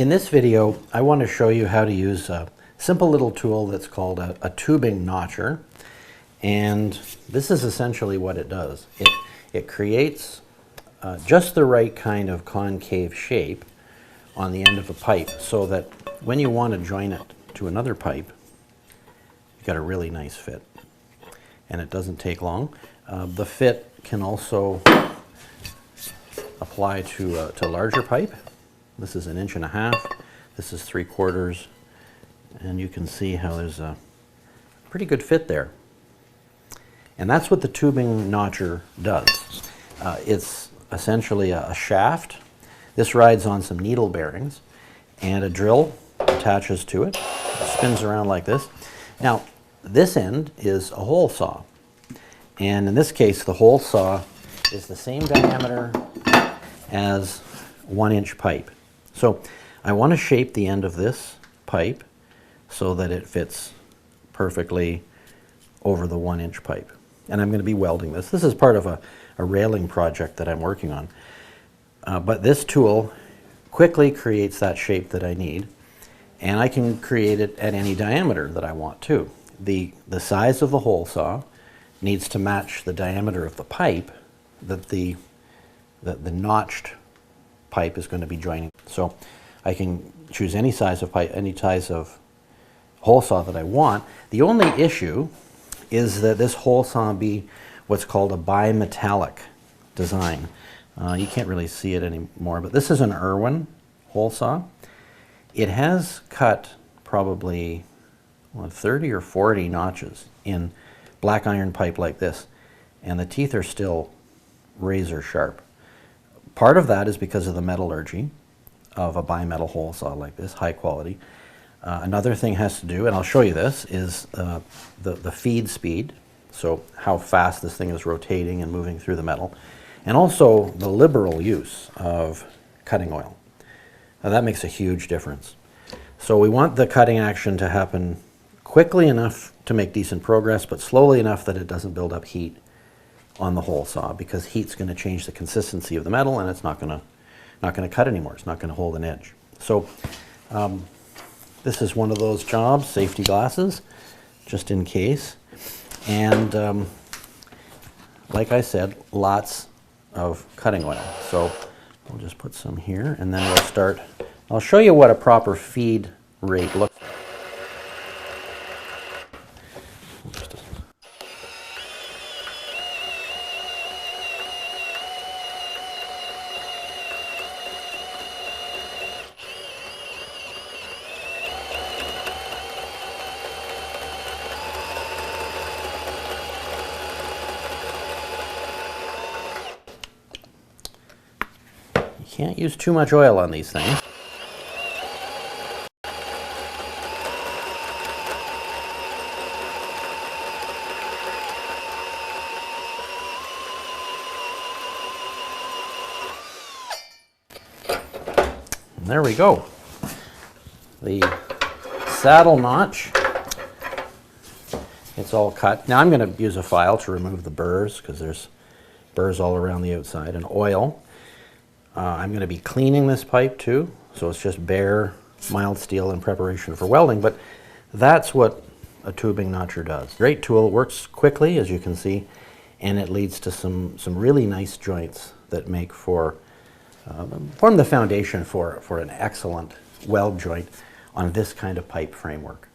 In this video, I want to show you how to use a simple little tool that's called a tubing notcher. And this is essentially what it does. It creates just the right kind of concave shape on the end of a pipe so that when you want to join it to another pipe, you've got a really nice fit. And it doesn't take long. The fit can also apply to a larger pipe. This is 1.5 inches. This is 3/4. And you can see how there's a pretty good fit there. And that's what the tubing notcher does. It's essentially a shaft. This rides on some needle bearings, and a drill attaches to it. It spins around like this. Now, this end is a hole saw. And in this case, the hole saw is the same diameter as 1-inch pipe. So I want to shape the end of this pipe so that it fits perfectly over the 1-inch pipe. And I'm going to be welding this. This is part of a railing project that I'm working on. But this tool quickly creates that shape that I need, and I can create it at any diameter that I want to. The size of the hole saw needs to match the diameter of the pipe that the notched pipe is going to be joining. So I can choose any size of pipe, any size of hole saw that I want. The only issue is that this hole saw be what's called a bimetallic design. You can't really see it anymore, but this is an Irwin hole saw. It has cut probably 30 or 40 notches in black iron pipe like this, and the teeth are still razor sharp. Part of that is because of the metallurgy of a bimetal hole saw like this, high quality. Another thing has to do, and I'll show you this, is the feed speed, so how fast this thing is rotating and moving through the metal, and also the liberal use of cutting oil. Now that makes a huge difference. So we want the cutting action to happen quickly enough to make decent progress, but slowly enough that it doesn't build up heat on the hole saw, because heat's going to change the consistency of the metal and it's not going to cut anymore. It's not going to hold an edge. So this is one of those jobs, safety glasses, just in case. And like I said, lots of cutting oil. So we'll just put some here, and then we'll start. I'll show you what a proper feed rate looks like. Can't use too much oil on these things. And there we go. The saddle notch, it's all cut. Now I'm going to use a file to remove the burrs, because there's burrs all around the outside, and oil. I'm going to be cleaning this pipe too, so it's just bare mild steel in preparation for welding, but that's what a tubing notcher does. Great tool, it works quickly, as you can see, and it leads to some really nice joints that make form the foundation for an excellent weld joint on this kind of pipe framework.